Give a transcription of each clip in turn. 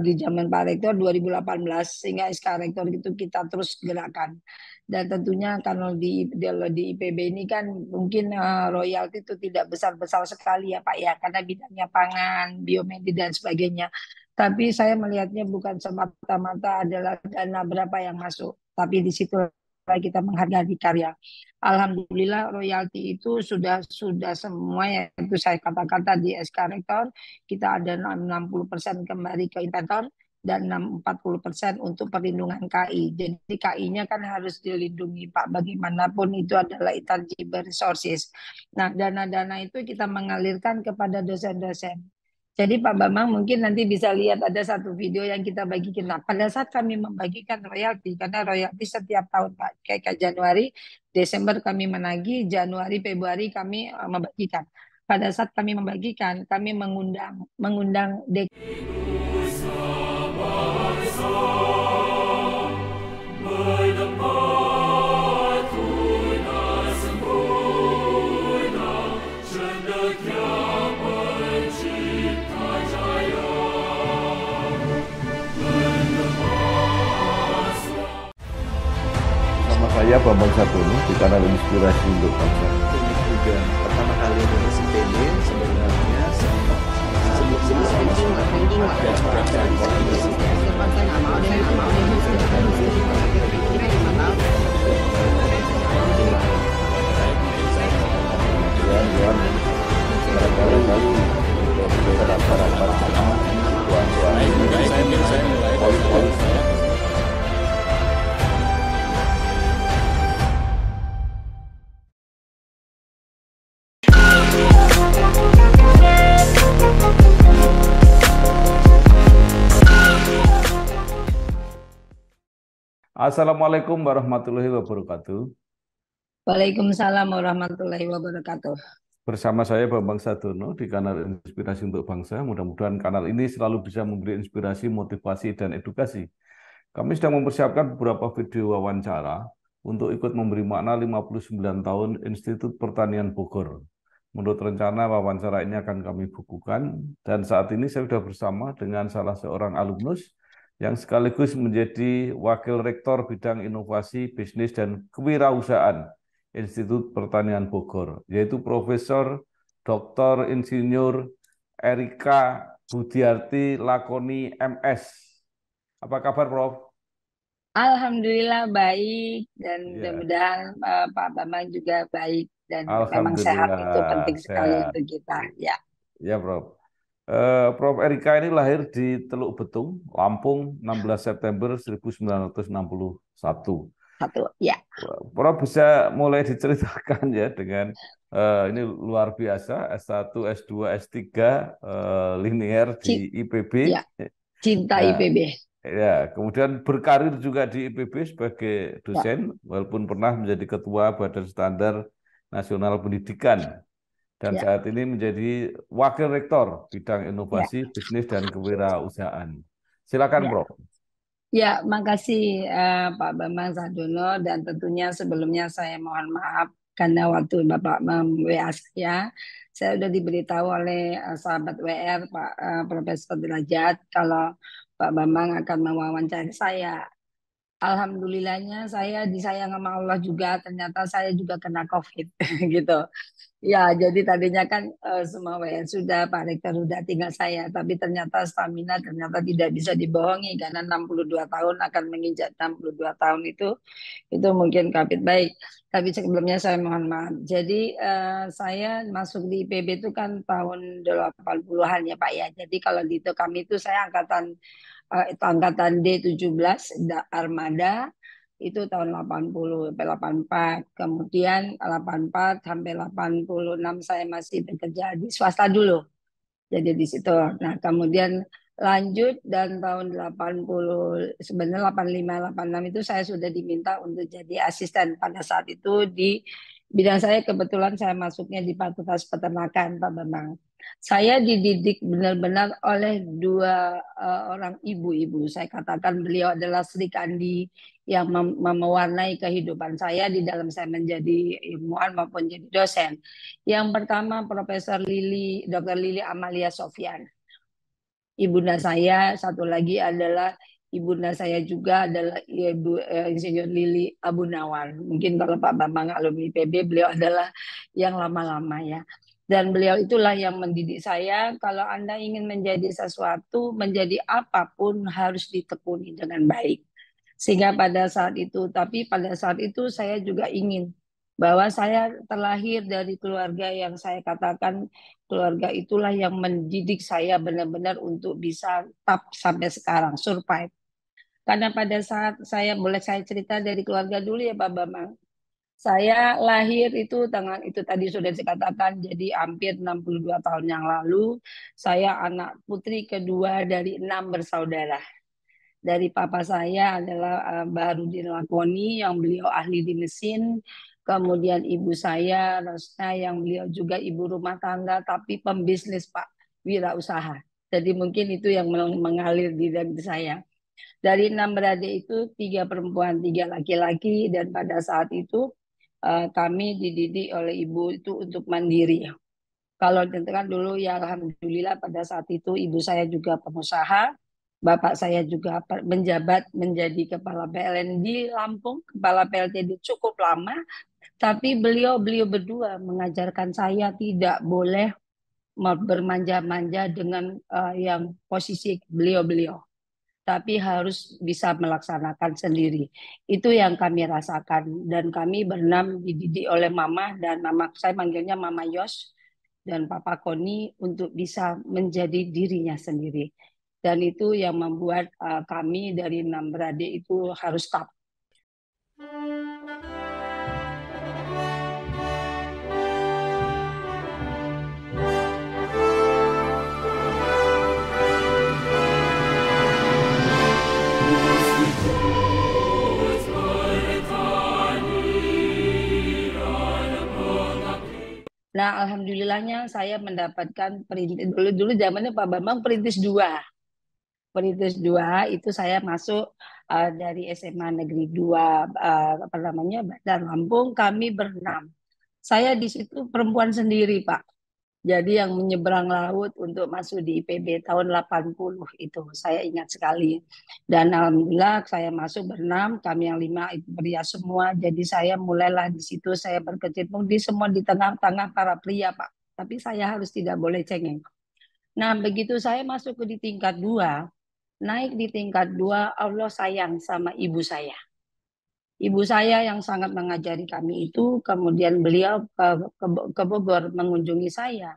di zaman Pak Rektor 2018 sehingga SK Rektor itu kita terus gerakan. Dan tentunya kalau di IPB ini kan mungkin royalti itu tidak besar-besar sekali ya Pak ya karena bidangnya pangan, biomedi dan sebagainya. Tapi saya melihatnya bukan semata-mata adalah dana berapa yang masuk, tapi di situ kita menghargai karya. Alhamdulillah royalti itu sudah semua ya itu saya kata-kata di SK Rektor kita ada 60% kembali ke inventor dan 40% untuk perlindungan KI. Jadi KI-nya kan harus dilindungi Pak. Bagaimanapun itu adalah intangible resources. Nah, dana-dana itu kita mengalirkan kepada dosen-dosen. Jadi Pak Bambang mungkin nanti bisa lihat ada satu video yang kita bagikan. Nah, pada saat kami membagikan royalti, karena royalti setiap tahun Pak, kayak Januari, Desember kami menagih, Januari, Februari kami membagikan. Pada saat kami membagikan, kami mengundang mengundang Nama saya Bambang Sadono di kanal Inspirasi untuk Bangsa. Ini juga pertama kali lulus IPB sebenarnya Assalamualaikum warahmatullahi wabarakatuh. Waalaikumsalam warahmatullahi wabarakatuh. Bersama saya Bambang Sadono di kanal Inspirasi untuk Bangsa. Mudah-mudahan kanal ini selalu bisa memberi inspirasi, motivasi, dan edukasi. Kami sedang mempersiapkan beberapa video wawancara untuk ikut memberi makna 59 tahun Institut Pertanian Bogor. Menurut rencana, wawancara ini akan kami bukukan, dan saat ini saya sudah bersama dengan salah seorang alumnus yang sekaligus menjadi Wakil Rektor Bidang Inovasi, Bisnis, dan Kewirausahaan Institut Pertanian Bogor, yaitu Profesor Dr. Insinyur Erika Budiarti Lakoni MS. Apa kabar, Prof? Alhamdulillah baik dan Ya, mudah-mudahan Pak Bambang juga baik dan memang sehat itu penting Alhamdulillah sekali sehat. untuk kita. Ya, Ya, Prof. Prof. Erika ini lahir di Teluk Betung, Lampung, 16 September 1961. satu. Ya, Prof bisa mulai diceritakan ya dengan ini luar biasa S1, S2, S3 linear di Ci- IPB. ya, cinta Nah, IPB. ya, kemudian berkarir juga di IPB sebagai Ya, dosen, walaupun pernah menjadi ketua Badan Standar Nasional Pendidikan. Dan ya, saat ini menjadi Wakil Rektor Bidang ya, Inovasi, Bisnis, dan Kewirausahaan. Silakan, ya. Prof. Ya, makasih Pak Bambang Sadono dan tentunya sebelumnya saya mohon maaf karena waktu Bapak mem-WA saya sudah diberitahu oleh sahabat WR Pak Profesor Derajat kalau Pak Bambang akan mewawancarai saya. Alhamdulillahnya saya disayang sama Allah juga ternyata saya juga kena COVID gitu. Ya, jadi tadinya kan semua WN sudah, Pak Rektor sudah tinggal saya. Tapi ternyata stamina ternyata tidak bisa dibohongi karena 62 tahun akan menginjak 62 tahun itu mungkin kapit baik. Tapi sebelumnya saya mohon maaf. Jadi saya masuk di IPB itu kan tahun 80-an ya Pak ya. Jadi kalau di itu kami itu saya itu angkatan D17 Armada itu tahun 80 sampai 84. Kemudian 84 sampai 86 saya masih bekerja di swasta dulu. Jadi di situ. Nah, kemudian lanjut dan tahun 80 sebenarnya 85 86 itu saya sudah diminta untuk jadi asisten pada saat itu di bidang saya kebetulan saya masuknya di Fakultas Peternakan Pak Bambang. Saya dididik benar-benar oleh dua orang ibu-ibu. Saya katakan beliau adalah Sri Kandi yang mewarnai kehidupan saya di dalam saya menjadi ilmuwan maupun jadi dosen. Yang pertama Profesor Lili, Dr. Lili Amalia Sofyan. ibunda saya, satu lagi adalah ibunda saya juga adalah Ibu Insinyur Lili Abu Nawar. Mungkin kalau Pak Bambang alumni PB, beliau adalah yang lama-lama ya. Dan beliau itulah yang mendidik saya, kalau Anda ingin menjadi sesuatu, menjadi apapun harus ditekuni dengan baik. Sehingga pada saat itu, tapi pada saat itu saya juga ingin bahwa saya terlahir dari keluarga yang saya katakan keluarga itulah yang mendidik saya benar-benar untuk bisa tetap sampai sekarang, survive. Karena pada saat saya cerita dari keluarga dulu ya Pak Bambang. Saya lahir itu tanggal itu tadi sudah dikatakan jadi hampir 62 tahun yang lalu. Saya anak putri kedua dari 6 bersaudara. Dari papa saya adalah Baharudin Lakoni yang beliau ahli di mesin. Kemudian ibu saya Rosna yang beliau juga ibu rumah tangga tapi pembisnis Pak, wirausaha. Jadi mungkin itu yang mengalir di diri saya. Dari 6 beradik itu 3 perempuan, 3 laki-laki dan pada saat itu kami dididik oleh ibu itu untuk mandiri. Kalau kan dulu ya alhamdulillah pada saat itu ibu saya juga pengusaha, bapak saya juga menjabat menjadi kepala PLN di Lampung, kepala PLTD cukup lama, tapi beliau beliau berdua mengajarkan saya tidak boleh bermanja-manja dengan yang posisi beliau-beliau, tapi harus bisa melaksanakan sendiri. Itu yang kami rasakan dan kami berenam dididik oleh mama dan mama saya manggilnya Mama Yos dan Papa Koni untuk bisa menjadi dirinya sendiri. Dan itu yang membuat kami dari 6 beradik itu harus stop. Nah, alhamdulillahnya saya mendapatkan perintis dulu zamannya Pak Bambang perintis 2. Perintis 2 itu saya masuk dari SMA Negeri 2 apa namanya Bandar Lampung, kami berenam. Saya di situ perempuan sendiri, Pak. Jadi yang menyeberang laut untuk masuk di IPB tahun 80 itu saya ingat sekali. Dan alhamdulillah saya masuk berenam, kami yang 5 itu pria semua. Jadi saya mulailah di situ saya berkecimpung di semua di tengah-tengah para pria, Pak. Tapi saya harus tidak boleh cengeng. Nah, begitu saya masuk ke di tingkat 2, naik di tingkat 2, Allah sayang sama ibu saya. Ibu saya yang sangat mengajari kami itu, kemudian beliau ke Bogor mengunjungi saya.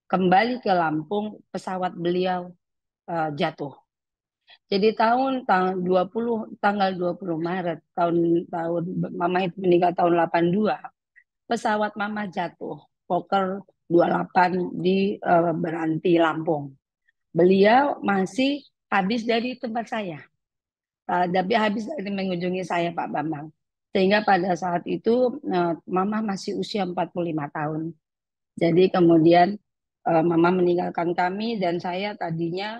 Kembali ke Lampung, pesawat beliau jatuh. Jadi tanggal 20 Maret tahun tahun Mama itu meninggal tahun 82, pesawat Mama jatuh. Fokker 28 di Beranti Lampung. Beliau masih habis dari tempat saya. Tapi habis dari mengunjungi saya Pak Bambang. Sehingga pada saat itu Mama masih usia 45 tahun. Jadi kemudian Mama meninggalkan kami dan saya tadinya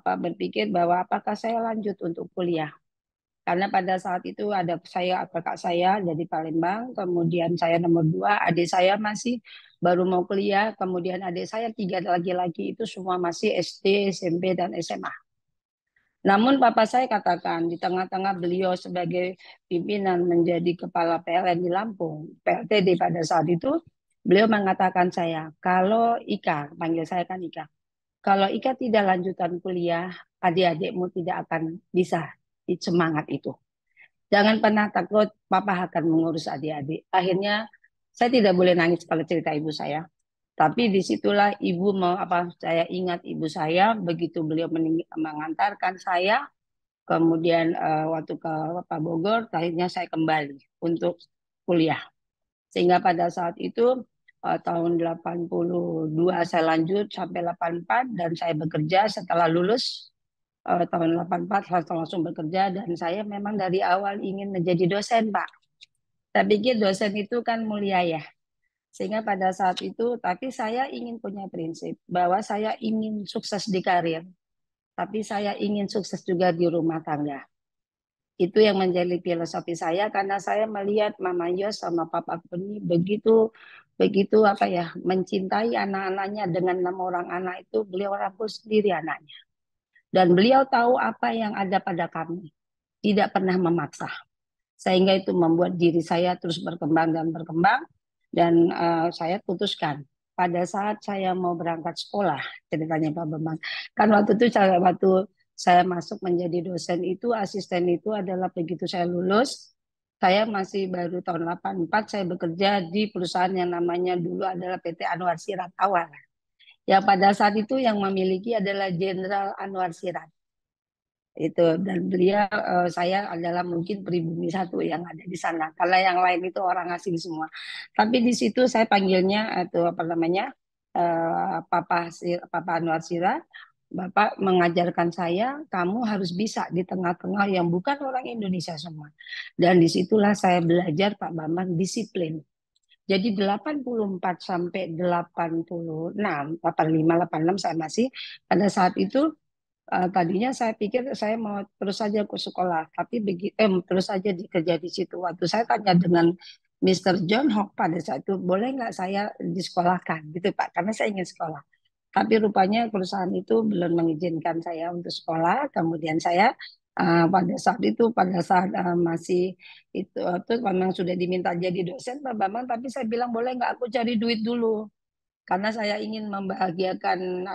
berpikir bahwa apakah saya lanjut untuk kuliah. Karena pada saat itu ada saya kakak saya dari Palembang, kemudian saya nomor 2, adik saya masih baru mau kuliah, kemudian adik saya 3 laki-laki itu semua masih SD, SMP, dan SMA. Namun papa saya katakan di tengah-tengah beliau sebagai pimpinan menjadi kepala PLN di Lampung, PLTD pada saat itu, beliau mengatakan saya, kalau Ika, panggil saya kan Ika, kalau Ika tidak lanjutan kuliah, adik-adikmu tidak akan bisa semangat itu. Jangan pernah takut, papa akan mengurus adik-adik. Akhirnya saya tidak boleh nangis kalau cerita ibu saya. Tapi disitulah ibu saya ingat ibu saya begitu beliau mengantarkan saya, kemudian waktu ke Pak Bogor, akhirnya saya kembali untuk kuliah. Sehingga pada saat itu tahun 82 saya lanjut sampai 84 dan saya bekerja setelah lulus tahun 84 saya langsung bekerja dan saya memang dari awal ingin menjadi dosen, Pak. Saya pikir dosen itu kan mulia ya. Sehingga pada saat itu, tapi saya ingin punya prinsip bahwa saya ingin sukses di karir, tapi saya ingin sukses juga di rumah tangga. Itu yang menjadi filosofi saya karena saya melihat Mama Yos sama Papa Koni begitu mencintai anak-anaknya dengan 6 orang anak itu beliau rangkul sendiri anaknya. Dan beliau tahu apa yang ada pada kami, tidak pernah memaksa. Sehingga itu membuat diri saya terus berkembang dan berkembang. Dan saya putuskan pada saat saya mau berangkat sekolah, ceritanya Pak Bambang. Kan waktu itu waktu saya masuk menjadi dosen itu, asisten itu adalah begitu saya lulus, saya masih baru tahun 84, saya bekerja di perusahaan yang namanya dulu adalah PT Anwar Sirat awal. Ya pada saat itu yang memiliki adalah Jenderal Anwar Sirat itu, dan beliau saya adalah mungkin pribumi satu yang ada di sana karena yang lain itu orang asing semua, tapi di situ saya panggilnya atau apa namanya Papa Anwar Sirat. Bapak mengajarkan saya, kamu harus bisa di tengah-tengah yang bukan orang Indonesia semua. Dan disitulah saya belajar Pak Bambang disiplin. Jadi 84 sampai 86, 85, 86 saya masih pada saat itu. Tadinya saya pikir saya mau terus saja ke sekolah, tapi terus saja kerja di situ. Waktu saya tanya dengan Mr. John Hawk pada saat itu, boleh nggak saya disekolahkan, gitu Pak, karena saya ingin sekolah. Tapi rupanya perusahaan itu belum mengizinkan saya untuk sekolah. Kemudian saya pada saat masih itu memang sudah diminta jadi dosen Pak Bambang, tapi saya bilang boleh nggak aku cari duit dulu karena saya ingin membahagiakan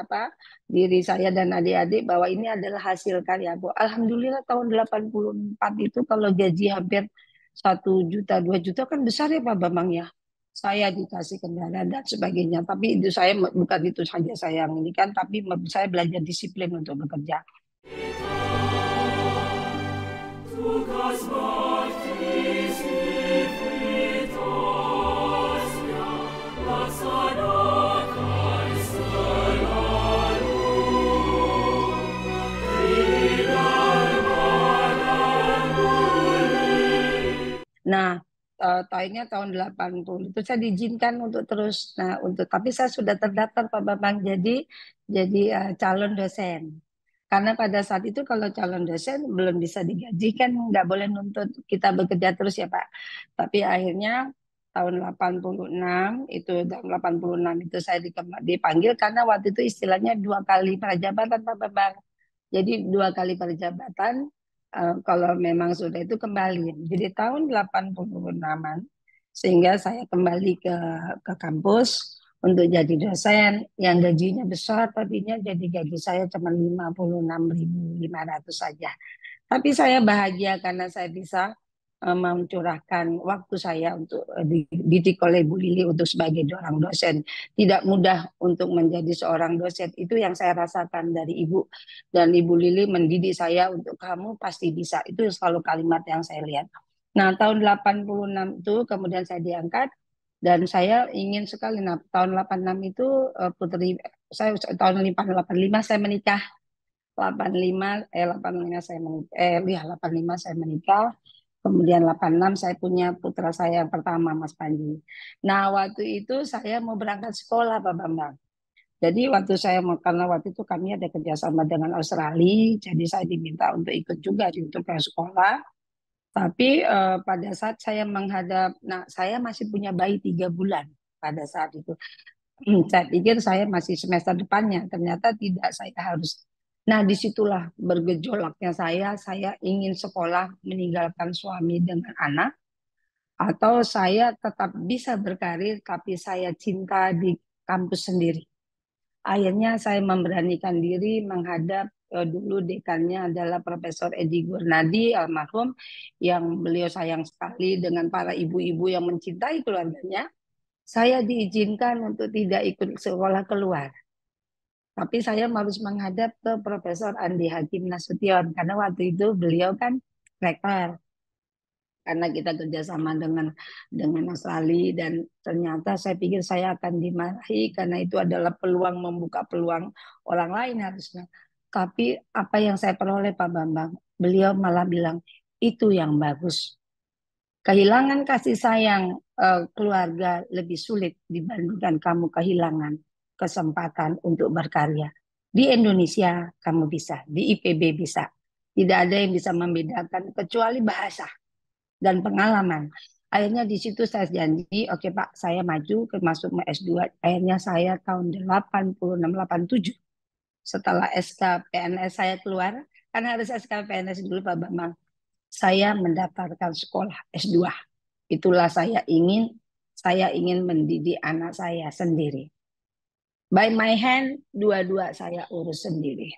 diri saya dan adik-adik bahwa ini adalah hasil karya Bu. Alhamdulillah tahun 84 itu kalau gaji hampir 1 juta 2 juta kan besar ya Pak Bambang ya. Saya dikasih kendaraan dan sebagainya. Tapi itu saya bukan itu saja saya yang ini kan, tapi saya belajar disiplin untuk bekerja. Nah, tahunnya tahun 80 itu saya diizinkan untuk terus. Nah, tapi saya sudah terdaftar Pak Bambang jadi calon dosen. Karena pada saat itu kalau calon dosen belum bisa digaji kan nggak boleh nuntut kita bekerja terus ya Pak. Tapi akhirnya tahun 86 itu saya dipanggil karena waktu itu istilahnya 2 kali prajabatan Pak Bambang. Jadi 2 kali perjabatan kalau memang sudah itu kembali. Jadi tahun 86-an sehingga saya kembali ke kampus untuk jadi dosen yang gajinya besar, tadinya jadi gaji saya cuma 56.500 saja. Tapi saya bahagia karena saya bisa mencurahkan waktu saya untuk dididik oleh Bu Lili untuk sebagai seorang dosen. Tidak mudah untuk menjadi seorang dosen. Itu yang saya rasakan dari Ibu. Dan Ibu Lili mendidik saya untuk kamu pasti bisa. Itu selalu kalimat yang saya lihat. Nah, tahun 86 itu kemudian saya diangkat dan saya ingin sekali. Nah, tahun 86 itu putri saya tahun 85 saya menikah. 85 saya menikah. 85 saya menikah. Kemudian 86 saya punya putra saya yang pertama, Mas Panji. Nah, waktu itu saya mau berangkat sekolah, Pak Bambang. Jadi karena waktu itu kami ada kerjasama dengan Australia, jadi saya diminta untuk ikut juga untuk ke sekolah. Tapi pada saat saya saya masih punya bayi 3 bulan pada saat itu. Saya pikir saya masih semester depannya, ternyata tidak, saya harus. Nah, disitulah bergejolaknya saya ingin sekolah meninggalkan suami dengan anak, atau saya tetap bisa berkarir tapi saya cinta di kampus sendiri. Akhirnya saya memberanikan diri menghadap dulu dekannya adalah Profesor Edi Gurnadi almarhum, yang beliau sayang sekali dengan para ibu-ibu yang mencintai keluarganya. Saya diizinkan untuk tidak ikut sekolah keluar. Tapi saya harus menghadap ke Profesor Andi Hakim Nasution karena waktu itu beliau kan rektor. Karena kita kerjasama dengan Australia dan ternyata saya pikir saya akan dimarahi karena itu adalah peluang, membuka peluang orang lain harusnya. Tapi apa yang saya peroleh Pak Bambang, beliau malah bilang itu yang bagus. Kehilangan kasih sayang keluarga lebih sulit dibandingkan kamu kehilangan kesempatan untuk berkarya. Di Indonesia kamu bisa, di IPB bisa. Tidak ada yang bisa membedakan kecuali bahasa dan pengalaman. Akhirnya di situ saya janji, oke Pak, saya maju ke masuk S2. Akhirnya saya tahun 86, 87 setelah SK PNS saya keluar, kan harus SK PNS dulu Pak Bambang. Saya mendaftarkan sekolah S2. Itulah saya ingin mendidik anak saya sendiri. By my hand, dua-dua saya urus sendiri.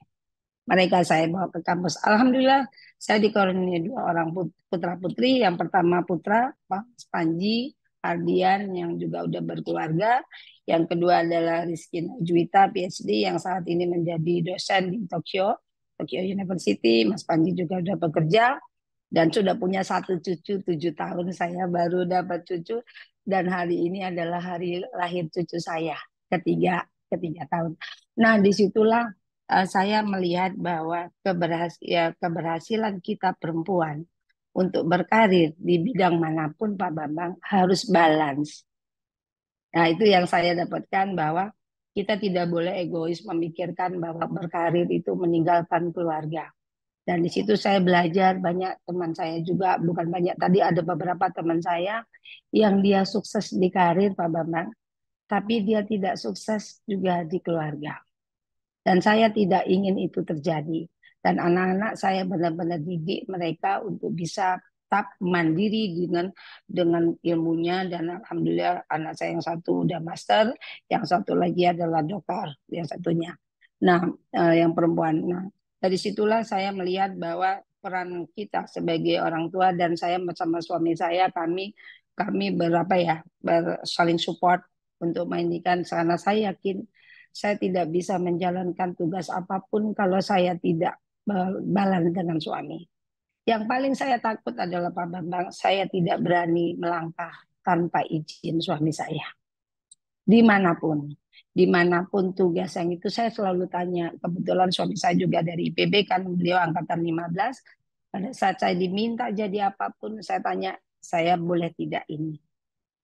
Mereka saya bawa ke kampus. Alhamdulillah, saya dikaruniai 2 orang putra putri. Yang pertama putra, Pak Panji Ardian yang juga udah berkeluarga. Yang kedua adalah Rizky Najwita, PhD, yang saat ini menjadi dosen di Tokyo University. Mas Panji juga udah bekerja dan sudah punya 1 cucu, 7 tahun. Saya baru dapat cucu dan hari ini adalah hari lahir cucu saya ketiga 3 tahun. Nah, disitulah saya melihat bahwa keberhasilan kita perempuan untuk berkarir di bidang manapun Pak Bambang harus balance. Nah, itu yang saya dapatkan bahwa kita tidak boleh egois memikirkan bahwa berkarir itu meninggalkan keluarga. Dan di situ saya belajar banyak teman saya juga, bukan banyak, tadi ada beberapa teman saya yang dia sukses di karir Pak Bambang, tapi dia tidak sukses juga di keluarga. Dan saya tidak ingin itu terjadi. Dan anak-anak saya benar-benar didik mereka untuk bisa tetap mandiri dengan ilmunya. Dan alhamdulillah anak saya yang satu udah master, yang satu lagi adalah dokter, yang satunya. Nah, yang perempuan. Nah, dari situlah saya melihat bahwa peran kita sebagai orang tua dan saya bersama suami saya kami saling support untuk mendidikan karena saya yakin saya tidak bisa menjalankan tugas apapun kalau saya tidak balance dengan suami. Yang paling saya takut adalah Pak Bambang, saya tidak berani melangkah tanpa izin suami saya. Dimanapun tugas yang itu saya selalu tanya. Kebetulan suami saya juga dari IPB, kan beliau angkatan 15. Pada saat saya diminta jadi apapun, saya tanya, saya boleh tidak ini?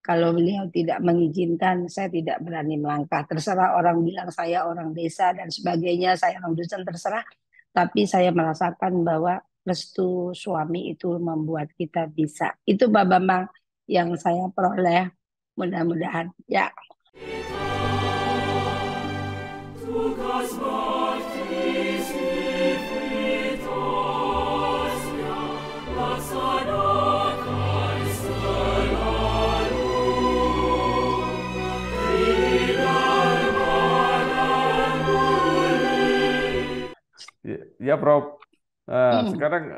Kalau beliau tidak mengizinkan, saya tidak berani melangkah. Terserah orang bilang saya orang desa dan sebagainya, saya orang dusun, terserah. Tapi saya merasakan bahwa restu suami itu membuat kita bisa. Itu Pak Bambang yang saya peroleh. Mudah-mudahan. Ya. Ya, Prof. Nah, sekarang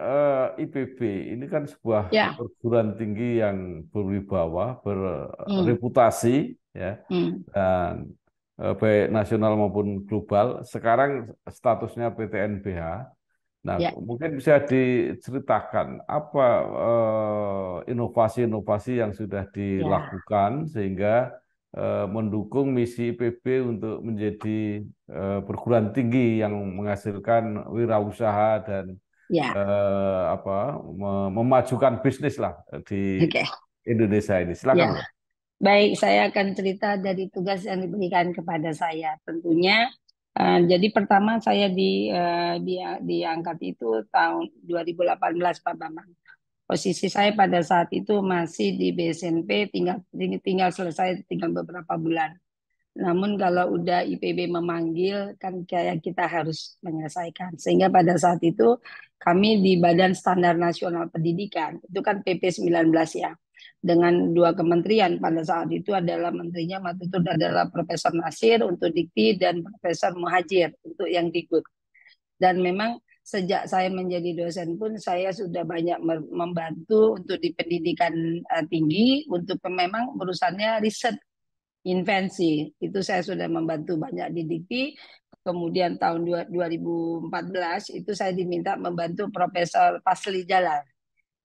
IPB ini kan sebuah Ya. perguruan tinggi yang berwibawa, berreputasi, ya, dan baik nasional maupun global. Sekarang statusnya PTNBH. Nah, Ya. mungkin bisa diceritakan apa inovasi-inovasi yang sudah dilakukan sehingga mendukung misi IPB untuk menjadi perguruan tinggi yang menghasilkan wirausaha dan memajukan bisnis lah di Indonesia ini. Silakan, Pak. Baik, saya akan cerita dari tugas yang diberikan kepada saya. Tentunya, jadi pertama saya diangkat itu tahun 2018 Pak Bambang. Posisi saya pada saat itu masih di BSNP, tinggal selesai tinggal beberapa bulan. Namun kalau udah IPB memanggil, kan kayak kita harus menyelesaikan. Sehingga pada saat itu kami di Badan Standar Nasional Pendidikan, itu kan PP 19 ya, dengan 2 kementerian pada saat itu adalah menterinya waktu itu adalah Profesor Nasir untuk Dikti dan Profesor Muhajir untuk yang Dikbud. Dan memang sejak saya menjadi dosen pun saya sudah banyak membantu untuk di pendidikan tinggi untuk memang urusannya riset invensi. Itu saya sudah membantu banyak di Dikti. Kemudian tahun 2014 itu saya diminta membantu Profesor Pasli Jalal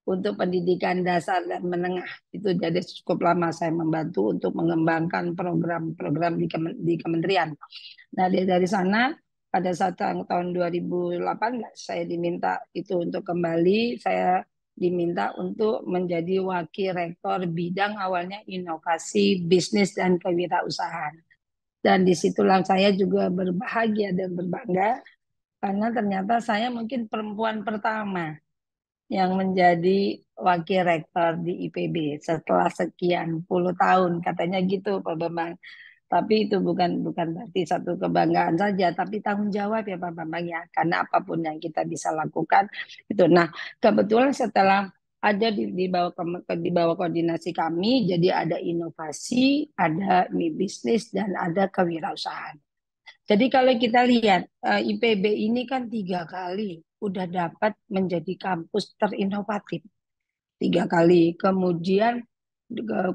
untuk pendidikan dasar dan menengah. Itu jadi cukup lama saya membantu untuk mengembangkan program-program di kementerian. Nah, dari sana pada saat tahun 2018 saya diminta itu untuk kembali, saya diminta untuk menjadi wakil rektor bidang awalnya inovasi, bisnis, dan kewirausahaan. Dan disitulah saya juga berbahagia dan berbangga karena ternyata saya mungkin perempuan pertama yang menjadi wakil rektor di IPB setelah sekian puluh tahun, katanya gitu Pak Bambang. Tapi itu bukan berarti satu kebanggaan saja, tapi tanggung jawab ya Pak Bambang ya. Karena apapun yang kita bisa lakukan itu. Nah, kebetulan setelah ada di bawah koordinasi kami, jadi ada inovasi, ada bisnis dan ada kewirausahaan. Jadi kalau kita lihat IPB ini kan 3 kali udah dapat menjadi kampus terinovatif 3 kali. Kemudian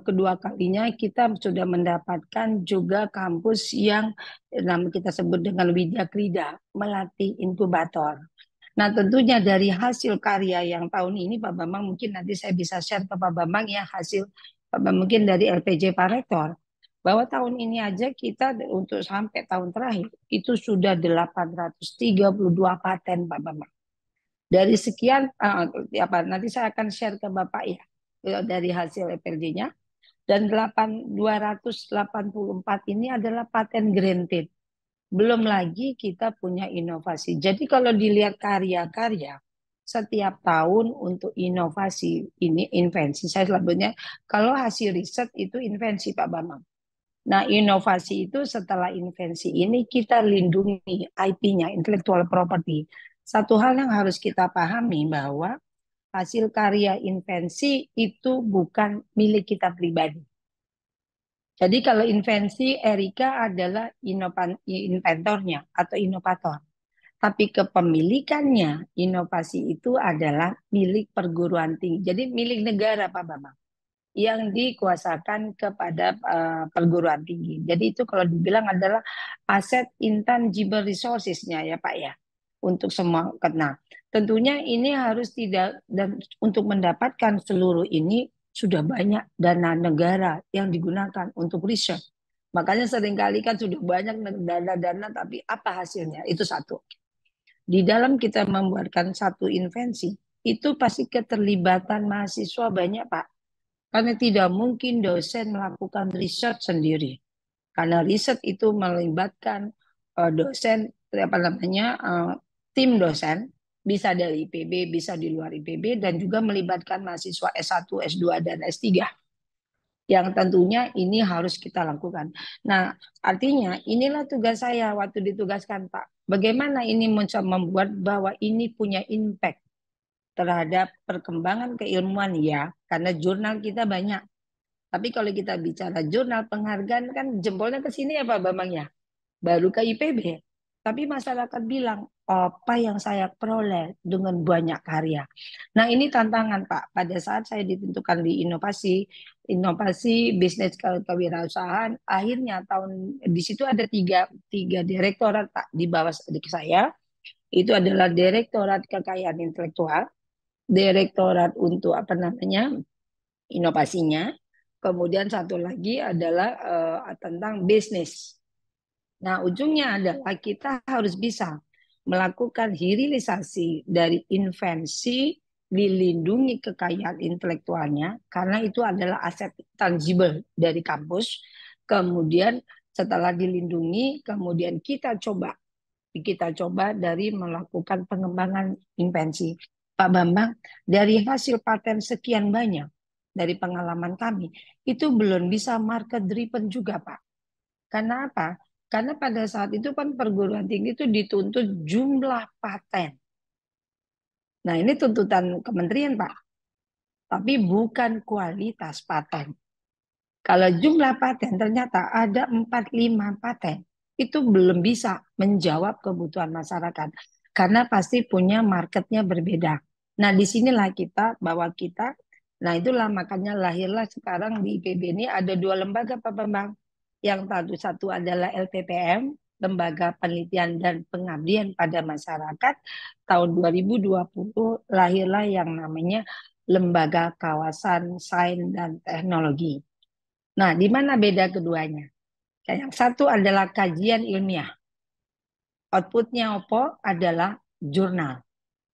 kedua kalinya kita sudah mendapatkan juga kampus yang kita sebut dengan Widya Krida, melatih inkubator. Nah tentunya dari hasil karya yang tahun ini Pak Bambang mungkin nanti saya bisa share ke Pak Bambang ya hasil Pak Bambang mungkin dari LPJ Pak Rektor. Bahwa tahun ini aja kita untuk sampai tahun terakhir itu sudah 832 paten Pak Bambang. Dari sekian nanti saya akan share ke Bapak ya dari hasil EPLJ-nya dan 284 ini adalah paten granted. Belum lagi kita punya inovasi. Jadi kalau dilihat karya-karya setiap tahun untuk inovasi ini invensi saya sebutnya kalau hasil riset itu invensi Pak Bambang. Nah, inovasi itu setelah invensi ini kita lindungi IP-nya, intellectual property. Satu hal yang harus kita pahami bahwa hasil karya invensi itu bukan milik kita pribadi. Jadi kalau invensi Erika adalah inventornya atau inovator. Tapi kepemilikannya inovasi itu adalah milik perguruan tinggi. Jadi milik negara Pak Bambang yang dikuasakan kepada perguruan tinggi. Jadi itu kalau dibilang adalah aset intangible resources-nya ya Pak ya. Untuk semua kena. Tentunya ini harus tidak dan untuk mendapatkan seluruh ini sudah banyak dana negara yang digunakan untuk riset. Makanya seringkali kan sudah banyak dana-dana tapi apa hasilnya? Itu satu. Di dalam kita membuatkan satu invensi, itu pasti keterlibatan mahasiswa banyak Pak. Karena tidak mungkin dosen melakukan riset sendiri. Karena riset itu melibatkan dosen, tim dosen, bisa dari IPB, bisa di luar IPB, dan juga melibatkan mahasiswa S1, S2, dan S3. Yang tentunya ini harus kita lakukan. Nah, artinya inilah tugas saya waktu ditugaskan Pak. Bagaimana ini membuat bahwa ini punya impact terhadap perkembangan keilmuan ya, karena jurnal kita banyak. Tapi kalau kita bicara jurnal penghargaan kan jempolnya ke sini ya Pak Bambang ya, baru ke IPB. Tapi masyarakat bilang apa yang saya peroleh dengan banyak karya. Nah ini tantangan Pak. Pada saat saya ditentukan di inovasi bisnis kewirausahaan, akhirnya di situ ada tiga direktorat Pak di bawah saya. Itu adalah Direktorat Kekayaan Intelektual, Direktorat untuk inovasinya, kemudian satu lagi adalah tentang bisnis. Nah, ujungnya adalah kita harus bisa melakukan hilirisasi dari invensi, dilindungi kekayaan intelektualnya, karena itu adalah aset tangible dari kampus. Kemudian setelah dilindungi, kemudian kita coba dari melakukan pengembangan invensi. Pak Bambang, dari hasil paten sekian banyak, dari pengalaman kami, itu belum bisa market driven juga Pak. Karena apa? Karena pada saat itu kan perguruan tinggi itu dituntut jumlah paten. Nah ini tuntutan kementerian Pak, tapi bukan kualitas paten. Kalau jumlah paten ternyata ada 4-5 paten, itu belum bisa menjawab kebutuhan masyarakat. Karena pasti punya marketnya berbeda. Nah disinilah nah itulah makanya lahirlah sekarang di IPB ini ada 2 lembaga Pak Bambang. Yang satu adalah LPPM, Lembaga Penelitian dan Pengabdian pada Masyarakat. Tahun 2020 lahirlah yang namanya Lembaga Kawasan Sains dan Teknologi. Nah, di mana beda keduanya? Yang satu adalah kajian ilmiah. Outputnya apa? Adalah jurnal.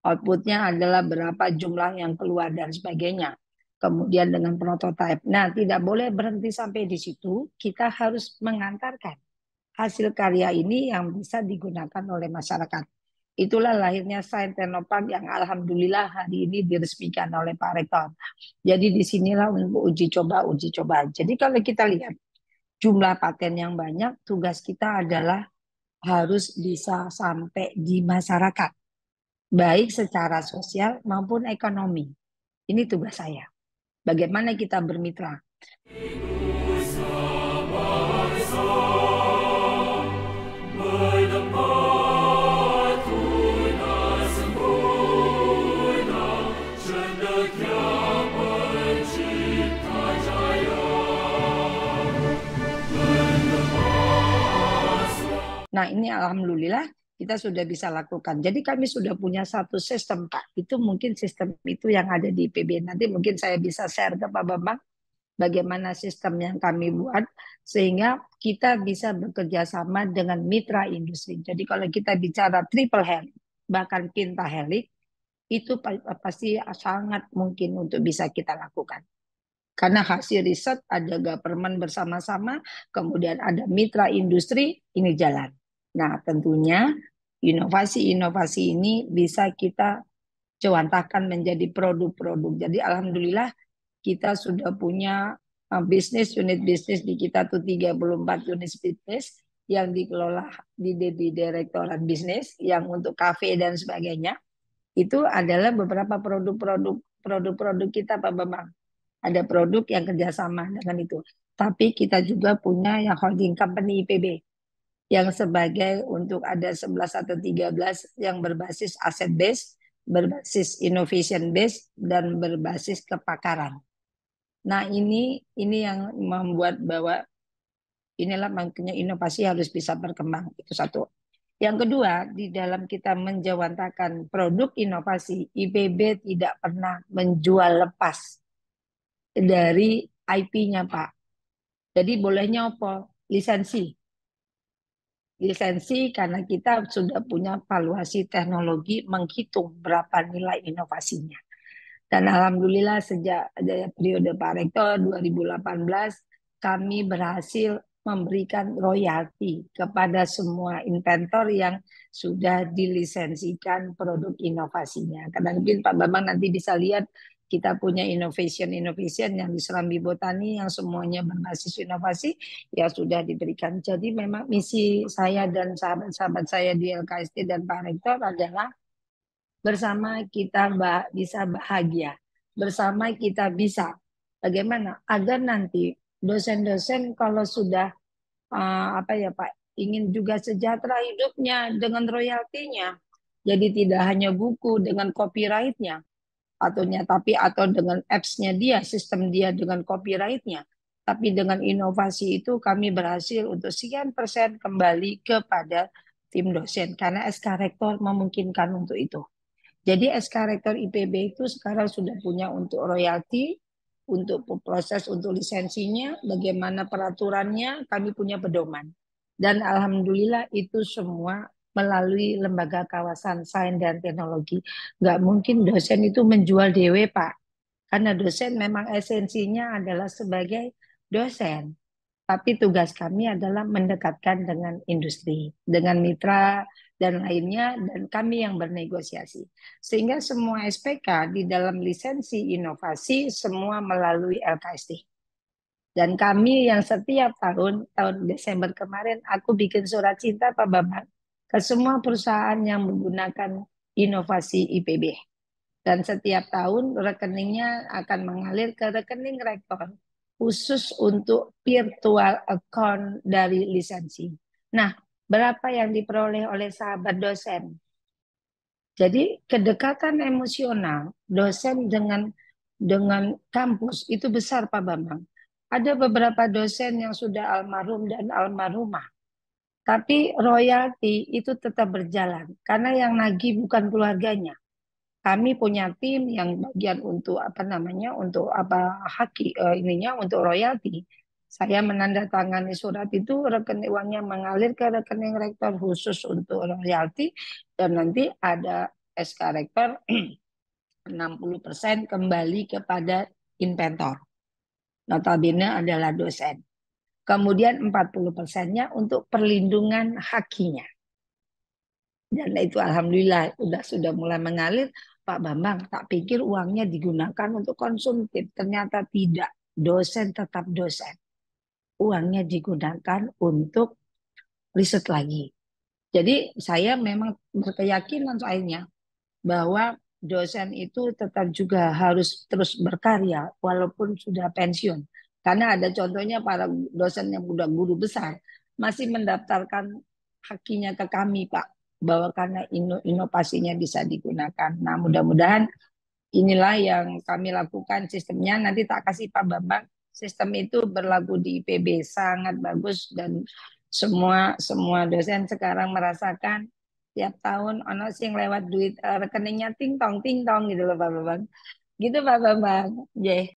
Outputnya adalah berapa jumlah yang keluar dan sebagainya. Kemudian dengan prototipe. Nah, tidak boleh berhenti sampai di situ. Kita harus mengantarkan hasil karya ini yang bisa digunakan oleh masyarakat. Itulah lahirnya Sains Teknopark yang alhamdulillah hari ini diresmikan oleh Pak Rektor. Jadi disinilah untuk uji coba. Jadi kalau kita lihat jumlah paten yang banyak, tugas kita adalah harus bisa sampai di masyarakat, baik secara sosial maupun ekonomi. Ini tugas saya. Bagaimana kita bermitra. Nah, ini alhamdulillah kita sudah bisa lakukan. Jadi kami sudah punya satu sistem, Pak. Itu mungkin sistem itu yang ada di IPB. Nanti mungkin saya bisa share ke Pak Bambang bagaimana sistem yang kami buat sehingga kita bisa bekerja sama dengan mitra industri. Jadi kalau kita bicara triple helix, bahkan pentahelix, itu pasti sangat mungkin untuk bisa kita lakukan. Karena hasil riset ada government bersama-sama, kemudian ada mitra industri, ini jalan. Nah, tentunya inovasi-inovasi ini bisa kita jawantahkan menjadi produk-produk. Jadi alhamdulillah kita sudah punya bisnis, unit bisnis di kita tuh 34 unit bisnis yang dikelola di Direktorat Bisnis yang untuk kafe dan sebagainya. Itu adalah beberapa produk-produk kita Pak Bambang. Ada produk yang kerjasama dengan itu. Tapi kita juga punya yang holding company IPB yang sebagai untuk ada 11 atau 13 yang berbasis asset base, berbasis innovation base, dan berbasis kepakaran. Nah ini yang membuat bahwa inilah makanya inovasi harus bisa berkembang. Itu satu. Yang kedua, di dalam kita menjawantahkan produk inovasi, IPB tidak pernah menjual lepas dari IP-nya, Pak. Jadi bolehnya apa? Lisensi. Lisensi karena kita sudah punya valuasi teknologi menghitung berapa nilai inovasinya. Dan alhamdulillah sejak periode Pak Rektor 2018 kami berhasil memberikan royalti kepada semua inventor yang sudah dilisensikan produk inovasinya. Karena mungkin Pak Bambang nanti bisa lihat kita punya innovation yang di Serambi Botani yang semuanya berbasis inovasi ya sudah diberikan. Jadi memang misi saya dan sahabat-sahabat saya di LKST dan Pak Rektor adalah bersama kita bisa bahagia, bersama kita bisa bagaimana agar nanti dosen-dosen kalau sudah apa ya Pak ingin juga sejahtera hidupnya dengan royaltinya, jadi tidak hanya buku dengan copyrightnya atau dengan apps-nya dia, sistem dia dengan copyrightnya, tapi dengan inovasi itu kami berhasil untuk sekian persen kembali kepada tim dosen karena SK Rektor memungkinkan untuk itu. Jadi SK Rektor IPB itu sekarang sudah punya untuk royalti, untuk proses untuk lisensinya, bagaimana peraturannya, kami punya pedoman. Dan alhamdulillah itu semua melalui lembaga kawasan sains dan teknologi. Nggak mungkin dosen itu menjual DW, Pak. Karena dosen memang esensinya adalah sebagai dosen. Tapi tugas kami adalah mendekatkan dengan industri, dengan mitra, dan lainnya, dan kami yang bernegosiasi. Sehingga semua SPK di dalam lisensi inovasi semua melalui LKSD. Dan kami yang setiap tahun Desember kemarin, aku bikin surat cinta Pak Bambang ke semua perusahaan yang menggunakan inovasi IPB. Dan setiap tahun rekeningnya akan mengalir ke rekening rektor khusus untuk virtual account dari lisensi. Nah, berapa yang diperoleh oleh sahabat dosen? Jadi kedekatan emosional dosen dengan kampus itu besar Pak Bambang. Ada beberapa dosen yang sudah almarhum dan almarhumah. Tapi royalti itu tetap berjalan karena yang nagih bukan keluarganya. Kami punya tim yang bagian untuk untuk untuk royalti. Saya menandatangani surat itu, rekening uangnya mengalir ke rekening rektor khusus untuk royalti dan nanti ada SK rektor 60% kembali kepada inventor. Notabene adalah dosen. Kemudian 40%-nya untuk perlindungan hakinya. Dan itu alhamdulillah sudah mulai mengalir. Pak Bambang, tak pikir uangnya digunakan untuk konsumtif. Ternyata tidak. Dosen tetap dosen. uangnya digunakan untuk riset lagi. Jadi saya memang berkeyakinan soalnya bahwa dosen itu tetap juga harus terus berkarya walaupun sudah pensiun. Karena ada contohnya para dosen yang udah guru besar masih mendaftarkan hakinya ke kami, Pak, bahwa karena inovasinya bisa digunakan. Nah, mudah-mudahan inilah yang kami lakukan sistemnya. Nanti tak kasih Pak Bambang. Sistem itu berlaku di IPB sangat bagus dan semua dosen sekarang merasakan tiap tahun ono sing lewat duit rekeningnya ting tong gitu loh Pak Bambang. Gitu Pak Bambang. Ye.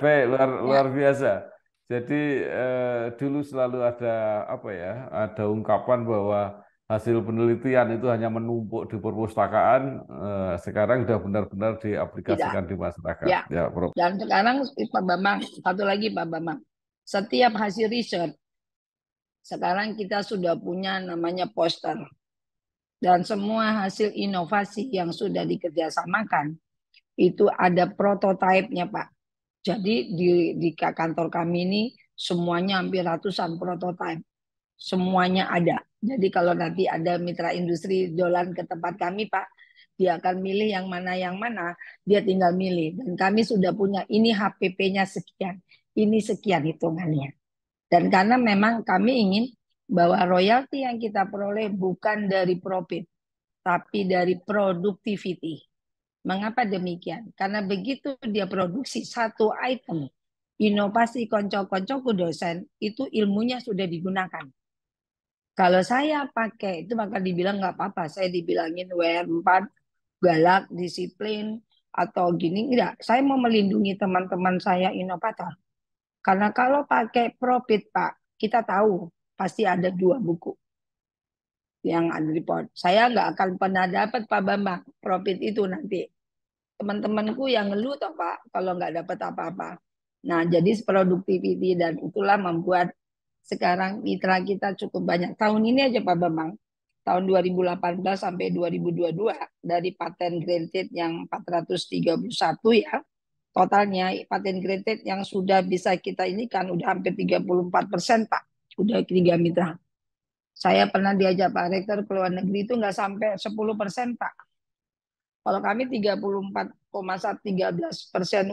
Baik, luar biasa. Jadi dulu selalu ada apa ya? Ada ungkapan bahwa hasil penelitian itu hanya menumpuk di perpustakaan. Sekarang sudah benar-benar Tidak. diaplikasikan di masyarakat. Ya. Ya, Prof. Dan sekarang Pak Bambang, satu lagi Pak Bambang. Setiap hasil riset sekarang kita sudah punya namanya poster. Dan semua hasil inovasi yang sudah dikerjasamakan itu ada prototipenya Pak. Jadi di kantor kami ini semuanya hampir ratusan prototipe. Semuanya ada. Jadi kalau nanti ada mitra industri dolan ke tempat kami Pak, dia akan milih yang mana, dia tinggal milih. Dan kami sudah punya ini HPP-nya sekian, ini sekian hitungannya. Dan karena memang kami ingin bahwa royalti yang kita peroleh bukan dari profit, tapi dari productivity. Mengapa demikian? Karena begitu dia produksi satu item, inovasi konco-koncoku dosen, itu ilmunya sudah digunakan. Kalau saya pakai, itu bakal dibilang nggak apa-apa. Saya dibilangin WR4, galak, disiplin, atau gini. Enggak, saya mau melindungi teman-teman saya inovator. Karena kalau pakai profit, Pak, kita tahu pasti ada 2 buku yang ada report. Saya nggak akan pernah dapat Pak Bambang profit itu nanti. Teman-temanku yang ngeluh toh Pak kalau nggak dapat apa-apa. Nah, jadi productivity dan itulah membuat sekarang mitra kita cukup banyak. Tahun ini aja Pak Bambang, tahun 2018 sampai 2022 dari paten granted yang 431 ya, totalnya paten granted yang sudah bisa kita ini kan udah hampir 34% Pak, udah 3 mitra. Saya pernah diajak Pak Rektor ke luar negeri itu nggak sampai 10% Pak. Kalau kami 34,13%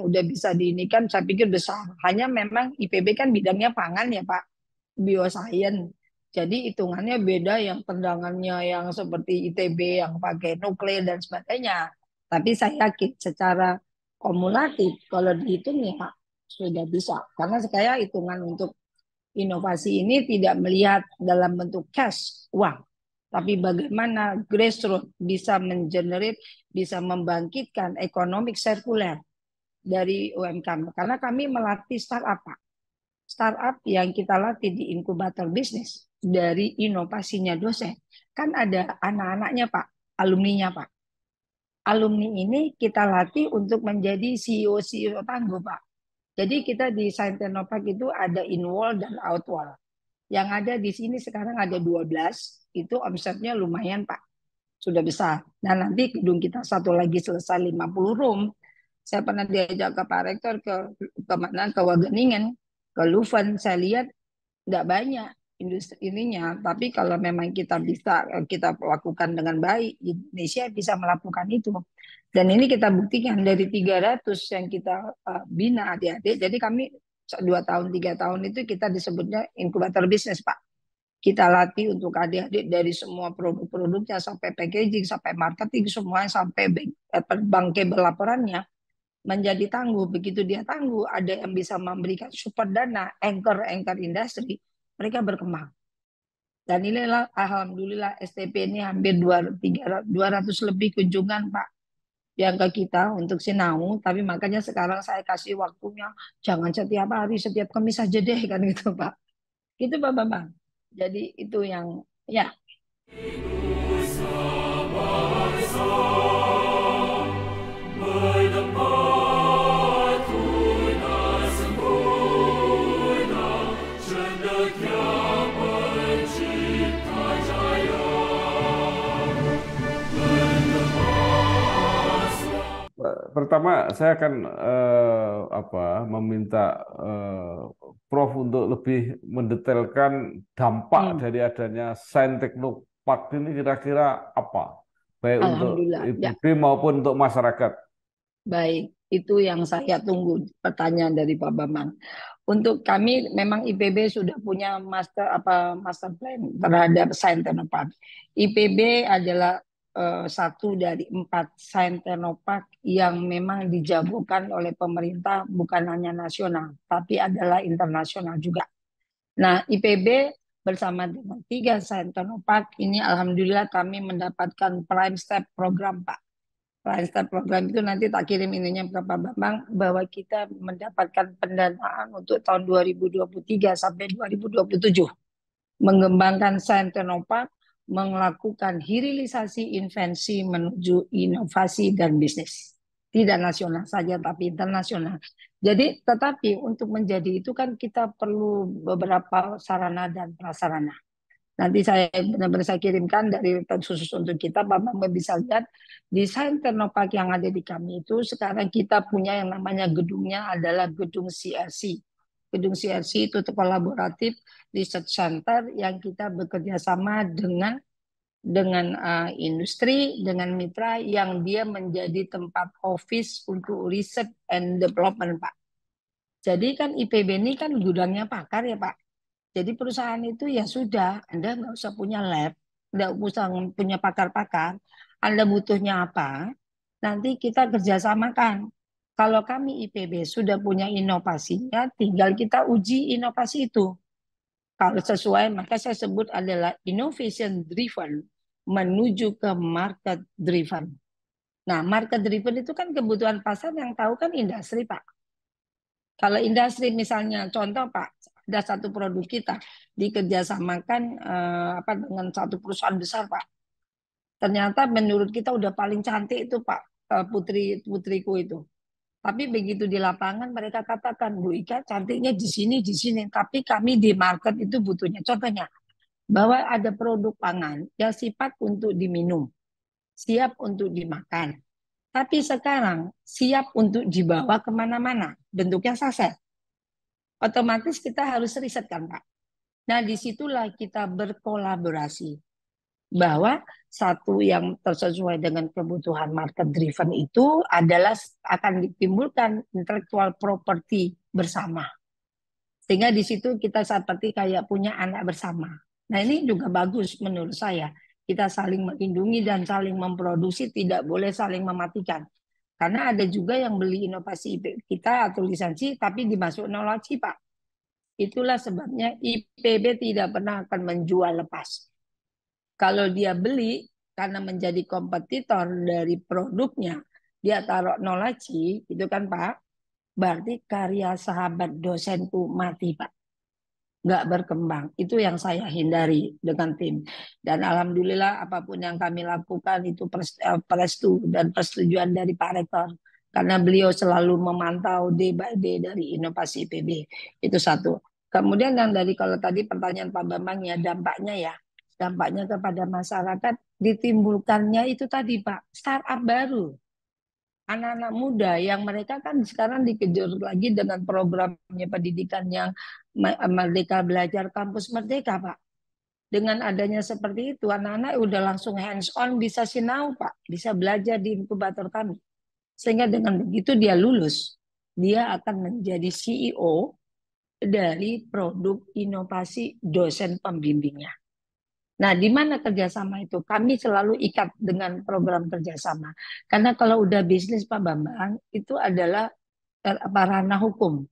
udah bisa diinikan, saya pikir besar. Hanya memang IPB kan bidangnya pangan ya Pak, bioscience. Jadi hitungannya beda yang tendangannya yang seperti ITB yang pakai nuklir dan sebagainya. Tapi saya yakin secara kumulatif kalau dihitung ya Pak, sudah bisa. Karena saya hitungan untuk inovasi ini tidak melihat dalam bentuk cash, uang. Tapi bagaimana grassroots bisa mengenerate, bisa membangkitkan ekonomi sirkuler dari UMKM. Karena kami melatih startup, Pak. Startup yang kita latih di inkubator bisnis dari inovasinya dosen. Kan ada anak-anaknya, Pak, alumninya, Pak. Alumni ini kita latih untuk menjadi CEO-CEO tangguh, Pak. Jadi kita di Sains Teknopark itu ada in-wall dan out-wall. Yang ada di sini sekarang ada 12, itu omsetnya lumayan Pak, sudah besar. Dan nanti gedung kita satu lagi selesai 50 room. Saya pernah diajak ke Pak Rektor ke mana, ke Wageningen, ke Leuven, saya lihat tidak banyak industri ininya. Tapi kalau memang kita lakukan dengan baik, Indonesia bisa melakukan itu. Dan ini kita buktikan dari 300 yang kita bina adik-adik. Jadi kami 2 tahun, 3 tahun itu kita disebutnya inkubator bisnis, Pak. Kita latih untuk adik-adik dari semua produk-produknya sampai packaging, sampai marketing, semuanya sampai bankable laporannya menjadi tangguh. Begitu dia tangguh, ada yang bisa memberikan support dana, anchor industri, mereka berkembang. Dan inilah alhamdulillah STP ini hampir 200 lebih kunjungan, Pak, yang ke kita untuk sinau, tapi makanya sekarang saya kasih waktunya jangan setiap hari, setiap Kamis saja deh kan gitu Pak. Gitu Pak Bambang. Jadi itu yang ya. Pertama, saya akan meminta Prof untuk lebih mendetailkan dampak Hmm, dari adanya Sains Teknopark ini kira-kira apa, baik untuk Alhamdulillah. Ya, IPB maupun untuk masyarakat. baik. Itu yang saya tunggu pertanyaan dari Pak Bambang. Untuk kami memang IPB sudah punya master plan terhadap Sains Teknopark. IPB adalah satu dari 4 Sains Teknopark yang memang dijagokan oleh pemerintah bukan hanya nasional, tapi adalah internasional juga. Nah, IPB bersama dengan 3 Sains Teknopark ini alhamdulillah kami mendapatkan Prime Step program, Pak. Prime Step program itu nanti tak kirim ininya ke Pak Bambang bahwa kita mendapatkan pendanaan untuk tahun 2023 sampai 2027 mengembangkan Sains Teknopark, melakukan hilirisasi invensi menuju inovasi dan bisnis. Tidak nasional saja, tapi internasional. Jadi, tetapi untuk menjadi itu kan kita perlu beberapa sarana dan prasarana. Nanti saya benar-benar saya kirimkan dari khusus untuk kita, Bapak bisa lihat desain Teknopark yang ada di kami itu sekarang kita punya yang namanya gedungnya adalah gedung CRC. Gedung CRC itu kolaboratif research center yang kita bekerja sama dengan industri, dengan mitra yang dia menjadi tempat office untuk research and development, Pak. Jadi kan IPB ini kan gudangnya pakar ya, Pak. Jadi perusahaan itu ya sudah, Anda nggak usah punya lab, nggak usah punya pakar-pakar. Anda butuhnya apa, nanti kita kerjasamakan. Kalau kami IPB sudah punya inovasinya, tinggal kita uji inovasi itu. Kalau sesuai, maka saya sebut adalah innovation driven menuju ke market driven. Nah, market driven itu kan kebutuhan pasar yang tahu kan industri, Pak. Kalau industri misalnya contoh Pak, ada satu produk kita dikerjasamakan dengan satu perusahaan besar Pak. Ternyata menurut kita udah paling cantik itu Pak, putriku itu. Tapi begitu di lapangan mereka katakan Bu Ika cantiknya di sini di sini. Tapi kami di market itu butuhnya. Contohnya bahwa ada produk pangan yang sifat untuk diminum, siap untuk dimakan. Tapi sekarang siap untuk dibawa kemana-mana, bentuknya saset. Otomatis kita harus riset kan Pak. Nah disitulah kita berkolaborasi. Bahwa satu yang tersesuai dengan kebutuhan market driven itu adalah akan ditimbulkan intellectual property bersama. Sehingga di situ kita seperti kayak punya anak bersama. Nah ini juga bagus menurut saya. Kita saling melindungi dan saling memproduksi, tidak boleh saling mematikan. Karena ada juga yang beli inovasi kita atau lisensi tapi dimasuk nologi Pak. Itulah sebabnya IPB tidak pernah akan menjual lepas. Kalau dia beli karena menjadi kompetitor dari produknya, dia taruh nolaci, itu kan Pak, berarti karya sahabat dosenku mati Pak. Nggak berkembang. Itu yang saya hindari dengan tim. Dan Alhamdulillah apapun yang kami lakukan itu prestu dan persetujuan dari Pak Rektor. Karena beliau selalu memantau day by day dari inovasi IPB. Itu satu. Kemudian yang dari kalau tadi pertanyaan Pak Bambang ya dampaknya ya. Dampaknya kepada masyarakat ditimbulkannya itu tadi Pak. Startup baru. Anak-anak muda yang mereka kan sekarang dikejar lagi dengan programnya pendidikan yang Merdeka Belajar Kampus Merdeka, Pak. Dengan adanya seperti itu, anak-anak udah langsung hands on bisa sinau, Pak. Bisa belajar di inkubator kami. Sehingga dengan begitu dia lulus. Dia akan menjadi CEO dari produk inovasi dosen pembimbingnya. Nah, di mana kerjasama itu? Kami selalu ikat dengan program kerjasama. Karena kalau udah bisnis Pak Bambang, itu adalah ranah hukum.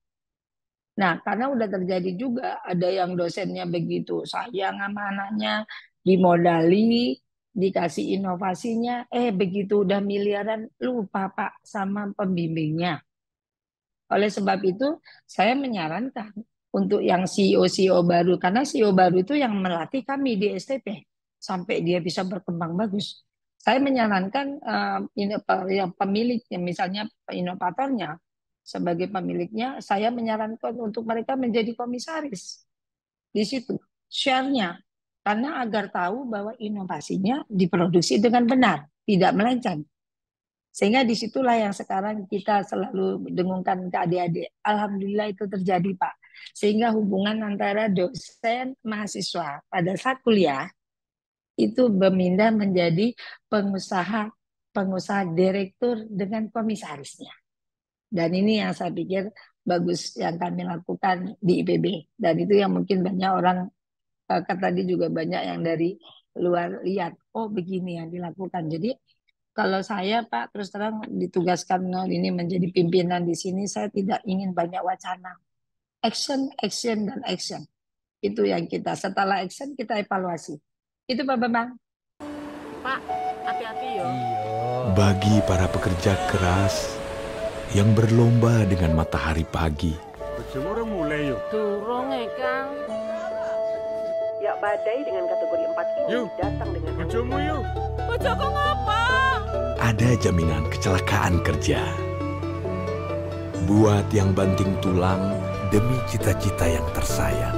Nah, karena udah terjadi juga ada yang dosennya begitu sayang sama anaknya, dimodali, dikasih inovasinya, begitu udah miliaran lupa Pak sama pembimbingnya. Oleh sebab itu, saya menyarankan untuk yang CEO-CEO baru, karena CEO baru itu yang melatih kami di STP sampai dia bisa berkembang bagus. Saya menyarankan yang pemiliknya, misalnya inovatornya, sebagai pemiliknya, saya menyarankan untuk mereka menjadi komisaris di situ, share-nya, karena agar tahu bahwa inovasinya diproduksi dengan benar, tidak melenceng. Sehingga disitulah yang sekarang kita selalu dengungkan ke adik-adik. Alhamdulillah itu terjadi Pak. Sehingga hubungan antara dosen mahasiswa pada saat kuliah itu berpindah menjadi pengusaha pengusaha direktur dengan komisarisnya. Dan ini yang saya pikir bagus yang kami lakukan di IPB. Dan itu yang mungkin banyak orang tadi juga banyak yang dari luar lihat, oh begini yang dilakukan. Jadi kalau saya Pak terus terang ditugaskan ini menjadi pimpinan di sini, saya tidak ingin banyak wacana. Action, action, dan action. Itu yang kita, setelah action kita evaluasi. Itu Pak Bambang. Pak, hati-hati yo. Bagi para pekerja keras yang berlomba dengan matahari pagi, Bojomu mulai yo. Durung Kang. Ya badai dengan kategori 4 ini datang dengan Bojomu yo. Bojoku ngapa? ada jaminan kecelakaan kerja. Buat yang banting tulang demi cita-cita yang tersayang.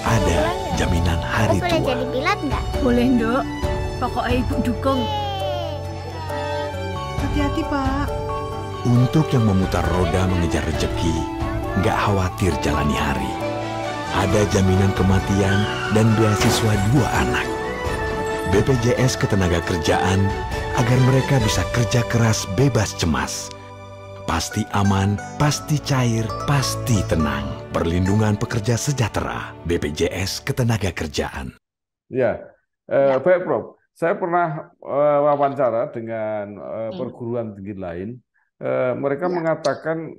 Ada jaminan hari Boleh tua. jadi pilot nggak? Boleh, Nduk. Pokoknya Ibu dukung. hati-hati Pak. Untuk yang memutar roda mengejar rezeki, nggak khawatir jalani hari. Ada jaminan kematian dan beasiswa 2 anak. BPJS Ketenagakerjaan agar mereka bisa kerja keras bebas cemas. Pasti aman, pasti cair, pasti tenang. Perlindungan pekerja sejahtera. BPJS Ketenagakerjaan. Ya, baik Prof. Saya pernah wawancara dengan perguruan tinggi lain. Mereka mengatakan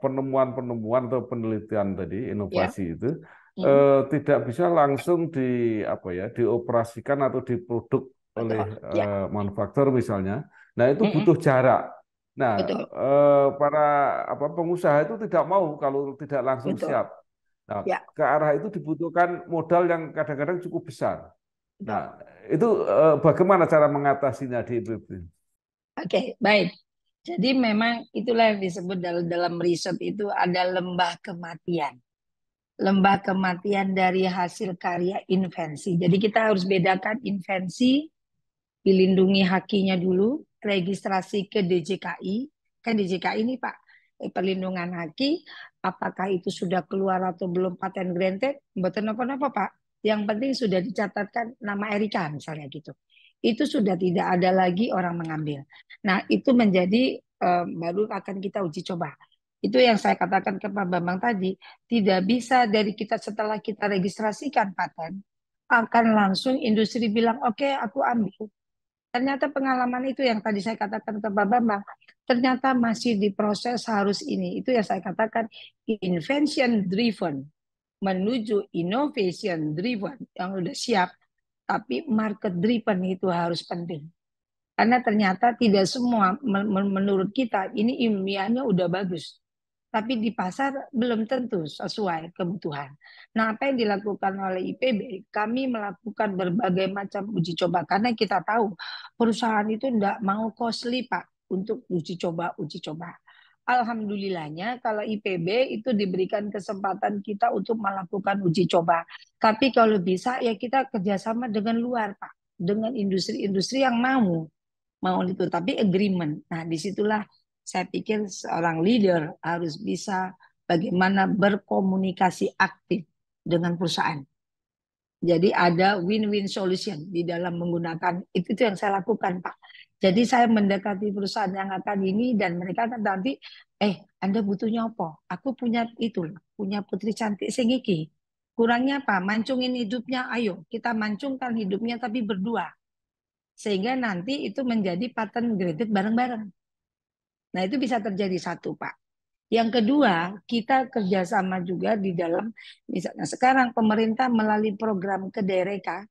penemuan-penemuan atau penelitian tadi, inovasi itu tidak bisa langsung dioperasikan atau diproduk oleh manufaktur misalnya. Nah, itu butuh jarak. Nah, para pengusaha itu tidak mau kalau tidak langsung siap. Nah, ke arah itu dibutuhkan modal yang kadang-kadang cukup besar. Nah, itu bagaimana cara mengatasinya di IPB? Oke, baik. Jadi memang itulah yang disebut dalam riset itu ada lembah kematian. Lembah kematian dari hasil karya invensi. Jadi kita harus bedakan invensi, dilindungi hakinya dulu, registrasi ke DJKI. Kan DJKI ini Pak, perlindungan haki, apakah itu sudah keluar atau belum patent granted, mboten apa-apa Pak. Yang penting sudah dicatatkan nama Erika misalnya gitu. Itu sudah tidak ada lagi orang mengambil. Nah itu menjadi baru akan kita uji coba. Itu yang saya katakan ke Pak Bambang tadi, tidak bisa dari kita setelah kita registrasikan paten, akan langsung industri bilang, oke, aku ambil. Ternyata pengalaman itu yang tadi saya katakan ke Pak Bambang, ternyata masih diproses harus ini. Itu yang saya katakan invention driven menuju innovation driven yang udah siap, tapi market driven itu harus penting. Karena ternyata tidak semua menurut kita ini ilmiahnya udah bagus, tapi di pasar belum tentu sesuai kebutuhan. Nah, apa yang dilakukan oleh IPB, kami melakukan berbagai macam uji coba karena kita tahu perusahaan itu tidak mau costly Pak untuk uji coba. Alhamdulillahnya kalau IPB itu diberikan kesempatan kita untuk melakukan uji coba. Tapi kalau bisa ya kita kerjasama dengan luar Pak, dengan industri-industri yang mau itu, tapi agreement. Nah disitulah saya pikir seorang leader harus bisa bagaimana berkomunikasi aktif dengan perusahaan. Jadi ada win-win solution di dalam menggunakan itu yang saya lakukan Pak. Jadi saya mendekati perusahaan yang akan ini dan mereka kan nanti, Anda butuhnya apa? Aku punya itu, punya putri cantik sengiki. Kurangnya apa? Mancungin hidupnya, ayo kita mancungkan hidupnya tapi berdua. Sehingga nanti itu menjadi patent graded bareng-bareng. Nah itu bisa terjadi satu Pak. Yang kedua, kita kerjasama juga di dalam, misalnya sekarang pemerintah melalui program Kedereka,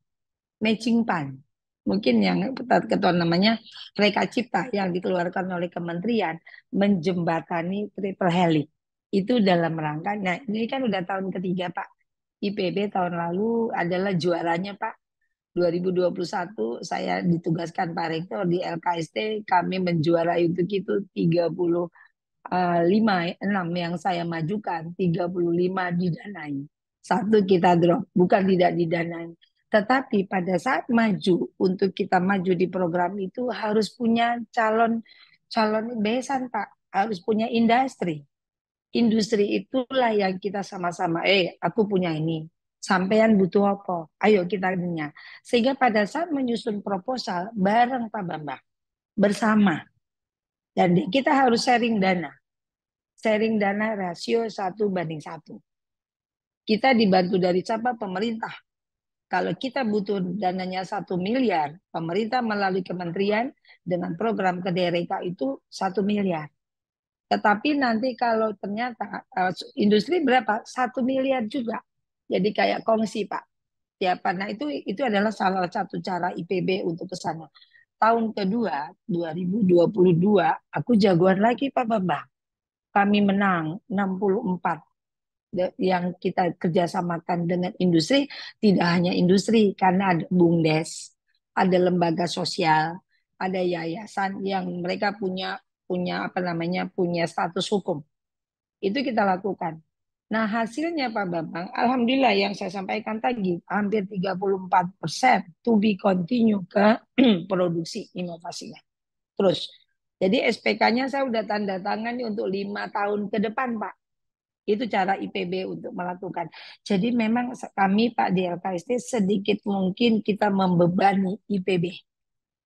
matching fund. Mungkin yang ketua namanya Reka Cipta yang dikeluarkan oleh kementerian, menjembatani triple helix. Itu dalam rangka, nah ini kan udah tahun ketiga Pak. IPB tahun lalu adalah juaranya Pak. 2021 saya ditugaskan Pak Rektor di LKST, kami menjuarai untuk itu 35, 6 yang saya majukan, 35 didanai. 1 kita drop, bukan tidak didanai. Tetapi pada saat maju, untuk kita maju di program itu harus punya calon besan, Pak. Harus punya industri. Industri itulah yang kita sama-sama, aku punya ini. Sampean butuh apa? Ayo kita punya. Sehingga pada saat menyusun proposal bareng Pak Bambang, bersama. Dan kita harus sharing dana. Sharing dana rasio 1:1. Kita dibantu dari siapa? Pemerintah. Kalau kita butuh dananya 1 miliar, pemerintah melalui kementerian dengan program KDRK itu 1 miliar. Tetapi nanti kalau ternyata industri berapa? 1 miliar juga. Jadi kayak kongsi, Pak. Ya, karena itu adalah salah satu cara IPB untuk ke sana. Tahun kedua, 2022, aku jagoan lagi Pak Bambang. Kami menang 64 yang kita kerjasamakan dengan industri, tidak hanya industri, karena ada BUMDes, ada lembaga sosial, ada yayasan yang mereka punya punya status hukum. Itu kita lakukan. Nah, hasilnya Pak Bambang, alhamdulillah yang saya sampaikan tadi, hampir 34% to be continue ke produksi inovasinya. Terus, jadi SPK-nya saya udah tanda tangan untuk 5 tahun ke depan, Pak. Itu cara IPB untuk melakukan. Jadi memang kami Pak di LKST sedikit mungkin kita membebani IPB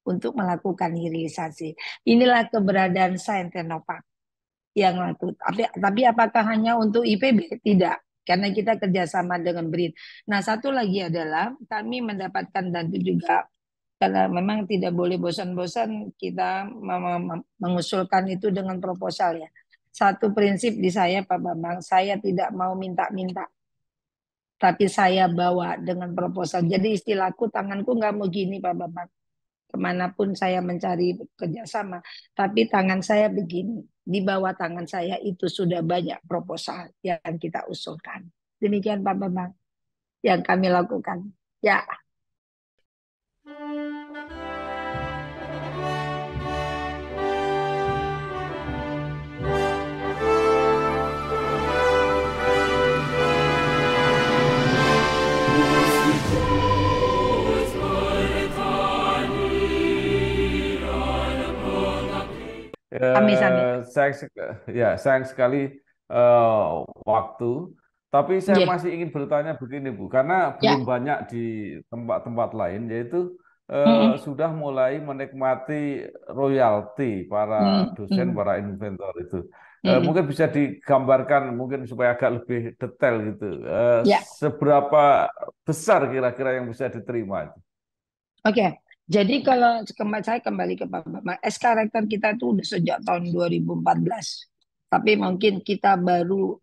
untuk melakukan hilirisasi. Inilah keberadaan Sains Teknopark yang laku. Tapi apakah hanya untuk IPB? Tidak. Karena kita kerjasama dengan BRIN. Nah, satu lagi adalah kami mendapatkan bantu juga. Karena memang tidak boleh bosan-bosan kita mengusulkan itu dengan proposal ya. Satu prinsip di saya Pak Bambang, saya tidak mau minta-minta. Tapi saya bawa dengan proposal. Jadi istilahku tanganku nggak mau gini Pak Bambang. Kemanapun saya mencari kerjasama. Tapi tangan saya begini. Di bawah tangan saya itu sudah banyak proposal yang kita usulkan. Demikian Pak Bambang yang kami lakukan. Ya. Sayang sekali waktu. Tapi saya masih ingin bertanya begini Bu, karena belum banyak di tempat-tempat lain, yaitu sudah mulai menikmati royalti para dosen, para inventor itu. Mungkin bisa digambarkan mungkin supaya agak lebih detail gitu. Seberapa besar kira-kira yang bisa diterima? Oke. Jadi kalau saya kembali ke Pak Bambang, SK Rektor kita itu udah sejak tahun 2014. Tapi mungkin kita baru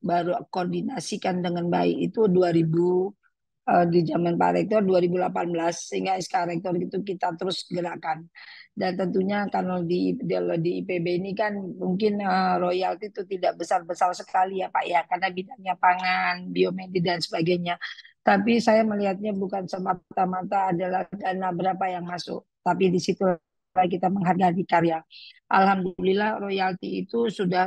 koordinasikan dengan baik itu 2000 di zaman Pak Rektor 2018 sehingga SK Rektor itu kita terus gerakan. Dan tentunya kalau di IPB ini kan mungkin royalti itu tidak besar-besar sekali ya Pak ya, karena bidangnya pangan, biomedis dan sebagainya. Tapi saya melihatnya bukan semata-mata adalah dana berapa yang masuk, tapi di situ kita menghargai karya. Alhamdulillah royalti itu sudah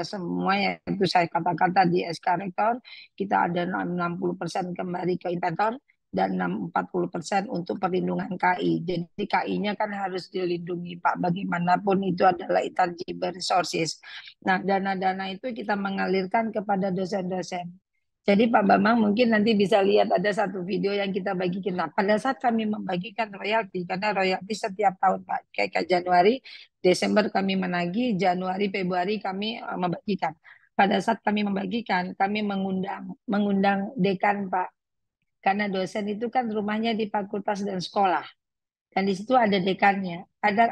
semua ya, itu saya kata-kata di SK Rektor kita ada 60% kembali ke inventor dan 40% untuk perlindungan KI. Jadi KI-nya kan harus dilindungi Pak, bagaimanapun itu adalah intangible resources. Nah, dana-dana itu kita mengalirkan kepada dosen-dosen. Jadi Pak Bambang mungkin nanti bisa lihat ada satu video yang kita bagikan. Nah, pada saat kami membagikan royalti, karena royalti setiap tahun Pak, kayak Januari, Desember kami menagih, Januari, Februari kami membagikan. Pada saat kami membagikan, kami mengundang dekan Pak, karena dosen itu kan rumahnya di fakultas dan sekolah, dan di situ ada dekannya,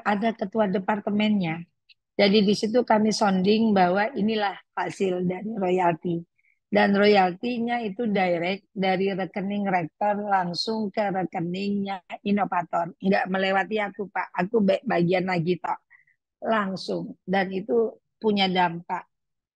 ada ketua departemennya. Jadi di situ kami sounding bahwa inilah hasil dari royalti. Dan royaltinya itu direct dari rekening rektor langsung ke rekeningnya inovator. Nggak melewati aku Pak, aku bagian lagi Pak. Langsung. Dan itu punya dampak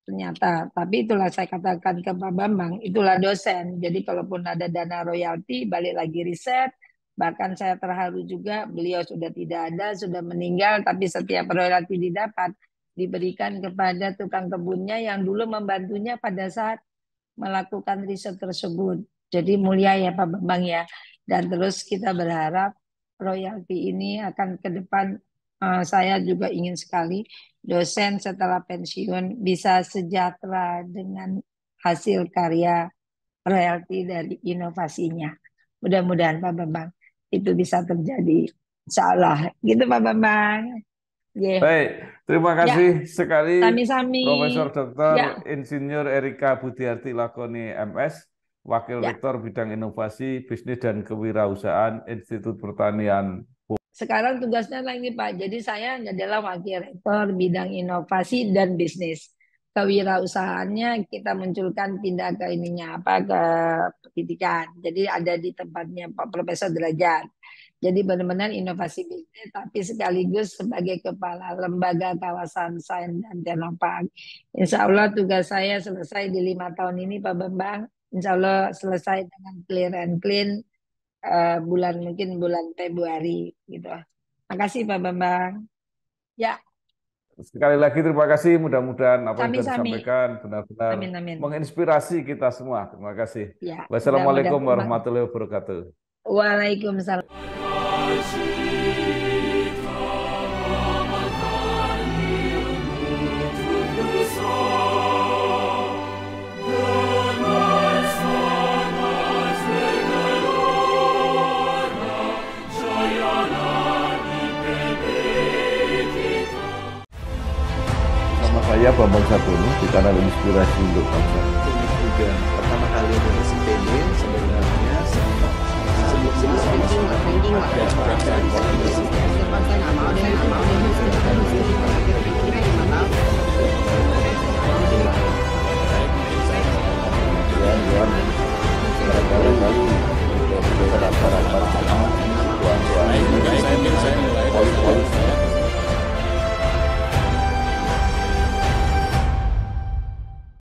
ternyata. Tapi itulah saya katakan ke Pak Bambang, itulah dosen. Jadi kalaupun ada dana royalti, balik lagi riset. Bahkan saya terharu juga, beliau sudah tidak ada, sudah meninggal, tapi setiap royalti didapat, diberikan kepada tukang kebunnya yang dulu membantunya pada saat melakukan riset tersebut. Jadi mulia ya Pak Bambang ya. Dan terus kita berharap royalti ini akan ke depan, saya juga ingin sekali dosen setelah pensiun bisa sejahtera dengan hasil karya royalti dari inovasinya. Mudah-mudahan Pak Bambang itu bisa terjadi. Insya Allah. Gitu Pak Bambang. Yeah. Baik, terima kasih sekali Sami-sami. Profesor Dr. Ya. Insinyur Erika Budiarti Lakoni MS, Wakil Ya. Rektor Bidang Inovasi, Bisnis dan Kewirausahaan Institut Pertanian. Sekarang tugasnya lagi Pak, jadi saya adalah Wakil Rektor Bidang Inovasi dan Bisnis. Kewirausahaannya kita munculkan pindah ke ke pendidikan. Jadi ada di tempatnya Pak Profesor Derajat. Jadi benar-benar inovasi bisnis, tapi sekaligus sebagai kepala lembaga kawasan sains dan teknopark. Insya Allah tugas saya selesai di 5 tahun ini Pak Bambang. Insya Allah selesai dengan clear and clean mungkin bulan Februari gitu. Makasih Pak Bambang. Ya. Sekali lagi terima kasih, mudah-mudahan apa yang sudah Sami-sami. disampaikan benar-benar Amin. menginspirasi kita semua. Terima kasih. Ya, Wassalamualaikum mudah-mudahan. warahmatullahi wabarakatuh. Waalaikumsalam. Saya Bambang Sardono di kanal Inspirasi untuk Bangsa. Ini juga pertama kali lulus IPB sebenarnya sebelum